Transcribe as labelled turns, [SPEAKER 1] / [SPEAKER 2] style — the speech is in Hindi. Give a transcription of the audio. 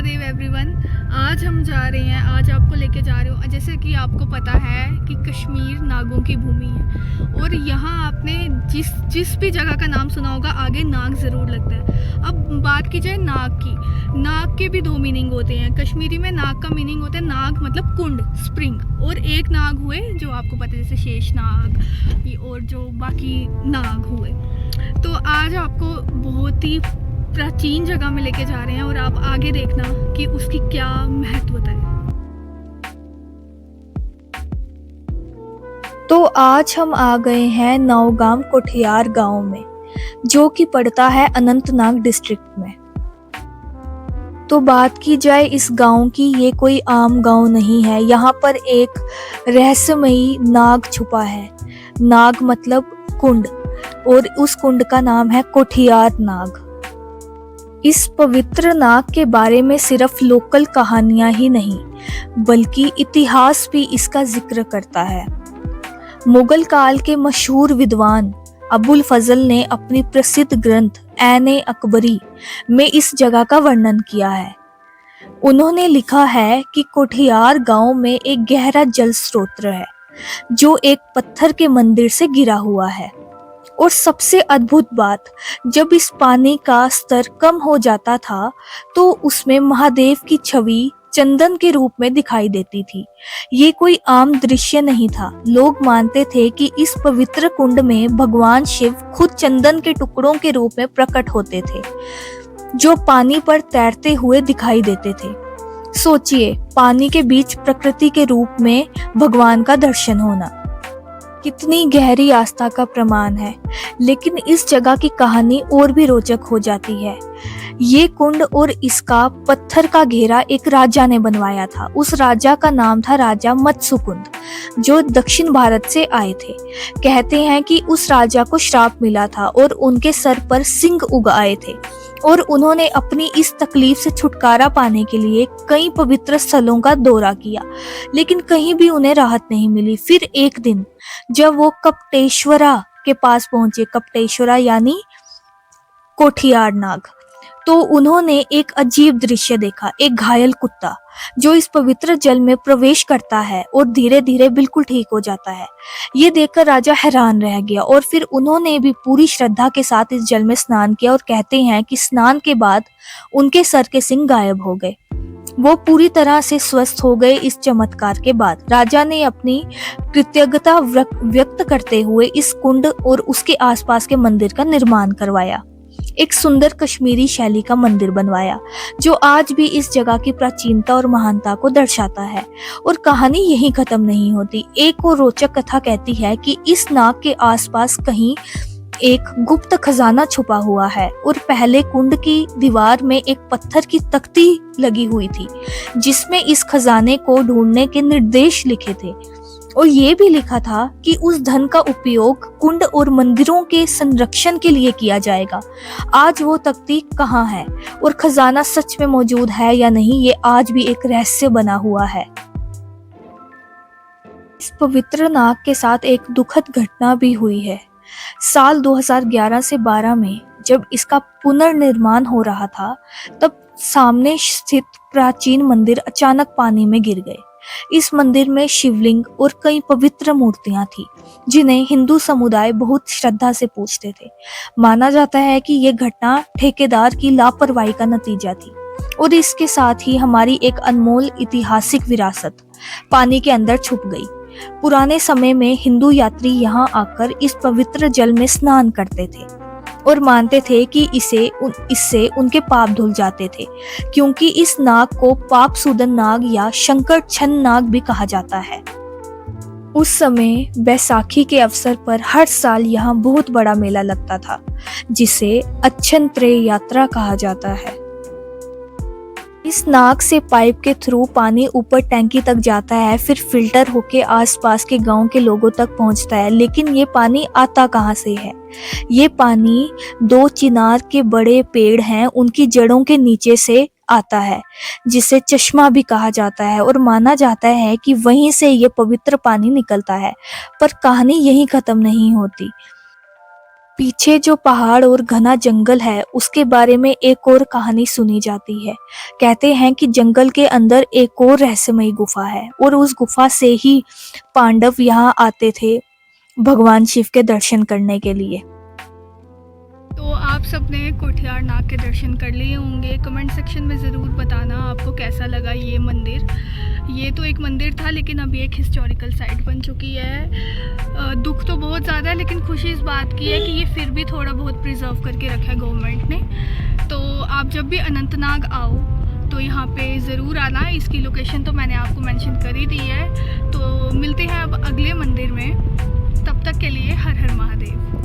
[SPEAKER 1] महादेव एवरीवन। आज हम जा रहे हैं, आज आपको लेके जा रहे हूँ। जैसे कि आपको पता है कि कश्मीर नागों की भूमि है और यहाँ आपने जिस भी जगह का नाम सुना होगा आगे नाग ज़रूर लगता है। अब बात की जाए नाग की, नाग के भी दो मीनिंग होते हैं। कश्मीरी में नाग का मीनिंग होता है नाग मतलब कुंड, स्प्रिंग, और एक नाग हुए जो आपको पता है जैसे शेष नाग और जो बाकी नाग हुए। तो आज आपको बहुत ही प्राचीन जगह में लेके जा रहे हैं और आप आगे देखना कि उसकी क्या महत्वता है।
[SPEAKER 2] तो आज हम आ गए हैं नौगाम कोठियार गांव में, जो कि पड़ता है अनंतनाग डिस्ट्रिक्ट में। तो बात की जाए इस गांव की, ये कोई आम गांव नहीं है। यहाँ पर एक रहस्यमयी नाग छुपा है। नाग मतलब कुंड, और उस कुंड का नाम है कोठियार नाग। इस पवित्र नाग के बारे में सिर्फ लोकल कहानियां ही नहीं बल्कि इतिहास भी इसका जिक्र करता है। मुगल काल के मशहूर विद्वान अबुल फजल ने अपनी प्रसिद्ध ग्रंथ ऐन अकबरी में इस जगह का वर्णन किया है। उन्होंने लिखा है कि कोठियार गांव में एक गहरा जल स्रोत है जो एक पत्थर के मंदिर से गिरा हुआ है। और सबसे अद्भुत बात, जब इस पानी का स्तर कम हो जाता था तो उसमें महादेव की छवि चंदन के रूप में दिखाई देती थी। ये कोई आम दृश्य नहीं था। लोग मानते थे कि इस पवित्र कुंड में भगवान शिव खुद चंदन के टुकड़ों के रूप में प्रकट होते थे, जो पानी पर तैरते हुए दिखाई देते थे। सोचिए, पानी के बीच प्रकृति के रूप में भगवान का दर्शन होना कितनी गहरी आस्था का प्रमाण है। लेकिन इस जगह की कहानी और भी रोचक हो जाती है। ये कुंड और इसका पत्थर का घेरा एक राजा ने बनवाया था। उस राजा का नाम था राजा मत्सुकुंद, जो दक्षिण भारत से आए थे। कहते हैं कि उस राजा को श्राप मिला था और उनके सर पर सिंग उग आए थे, और उन्होंने अपनी इस तकलीफ से छुटकारा पाने के लिए कई पवित्र स्थलों का दौरा किया, लेकिन कहीं भी उन्हें राहत नहीं मिली। फिर एक दिन जब वो कपटेश्वरा के पास पहुंचे, कपटेश्वरा यानी कोठियार नाग, तो उन्होंने एक अजीब दृश्य देखा। एक घायल कुत्ता जो इस पवित्र जल में प्रवेश करता है और धीरे धीरे बिल्कुल ठीक हो जाता है। ये देखकर राजा हैरान रह गया और फिर उन्होंने भी पूरी श्रद्धा के साथ इस जल में स्नान किया, और कहते हैं कि स्नान के बाद उनके सर के सिंग गायब हो गए। वो पूरी तरह से स्वस्थ हो गए। इस चमत्कार के बाद राजा ने अपनी कृतज्ञता व्यक्त करते हुए इस कुंड और उसके आसपास के मंदिर का निर्माण करवाया। एक सुंदर कश्मीरी शैली का मंदिर बनवाया, जो आज भी इस जगह की प्राचीनता और महानता को दर्शाता है। और कहानी यहीं खत्म नहीं होती। एक और रोचक कथा कहती है कि इस नाग के आसपास कहीं एक गुप्त खजाना छुपा हुआ है, और पहले कुंड की दीवार में एक पत्थर की तख्ती लगी हुई थी जिसमें इस खजाने को ढूंढने के निर्देश लिखे थे। और ये भी लिखा था कि उस धन का उपयोग कुंड और मंदिरों के संरक्षण के लिए किया जाएगा। आज वो तख्ती कहाँ है और खजाना सच में मौजूद है या नहीं, ये आज भी एक रहस्य बना हुआ है। इस पवित्र नाग के साथ एक दुखद घटना भी हुई है। साल 2011 से 12 में जब इसका पुनर्निर्माण हो रहा था, तब सामने स्थित प्राचीन मंदिर अचानक पानी में गिर गए। इस मंदिर में शिवलिंग और कई पवित्र मूर्तियां थी, जिन्हें हिंदू समुदाय बहुत श्रद्धा से पूजते थे। माना जाता है कि यह घटना ठेकेदार की लापरवाही का नतीजा थी, और इसके साथ ही हमारी एक अनमोल ऐतिहासिक विरासत पानी के अंदर छुप गई। पुराने समय में हिंदू यात्री यहाँ आकर इस पवित्र जल में स्नान करते थे और मानते थे कि इससे उनके पाप धुल जाते थे, क्योंकि इस नाग को पाप सूदन नाग या शंकर छन नाग भी कहा जाता है। उस समय बैसाखी के अवसर पर हर साल यहाँ बहुत बड़ा मेला लगता था, जिसे अच्छन त्रेय यात्रा कहा जाता है। इस नाग से पाइप के थ्रू पानी ऊपर टैंकी तक जाता है, फिर फिल्टर होके आसपास के गांव के लोगों तक पहुंचता है। लेकिन ये पानी आता कहां से है? ये पानी 2 चिनार के बड़े पेड़ हैं, उनकी जड़ों के नीचे से आता है, जिसे चश्मा भी कहा जाता है, और माना जाता है कि वहीं से ये पवित्र पानी निकलता है। पर कहानी यहीं खत्म नहीं होती। पीछे जो पहाड़ और घना जंगल है उसके बारे में एक और कहानी सुनी जाती है। कहते हैं कि जंगल के अंदर एक और रहस्यमयी गुफा है और उस गुफा से ही पांडव यहाँ आते थे भगवान शिव के दर्शन करने के लिए।
[SPEAKER 1] तो आप सबने कोठियार नाग के दर्शन कर लिए होंगे। कमेंट सेक्शन में ज़रूर बताना आपको कैसा लगा ये मंदिर। ये तो एक मंदिर था लेकिन अब ये एक हिस्टोरिकल साइट बन चुकी है। दुख तो बहुत ज़्यादा है लेकिन खुशी इस बात की है कि ये फिर भी थोड़ा बहुत प्रिजर्व करके रखा है गवर्नमेंट ने। तो आप जब भी अनंतनाग आओ तो यहाँ पे ज़रूर आना। इसकी लोकेशन तो मैंने आपको मेंशन कर ही दी है। तो मिलते हैं अब अगले मंदिर में। तब तक के लिए हर हर महादेव।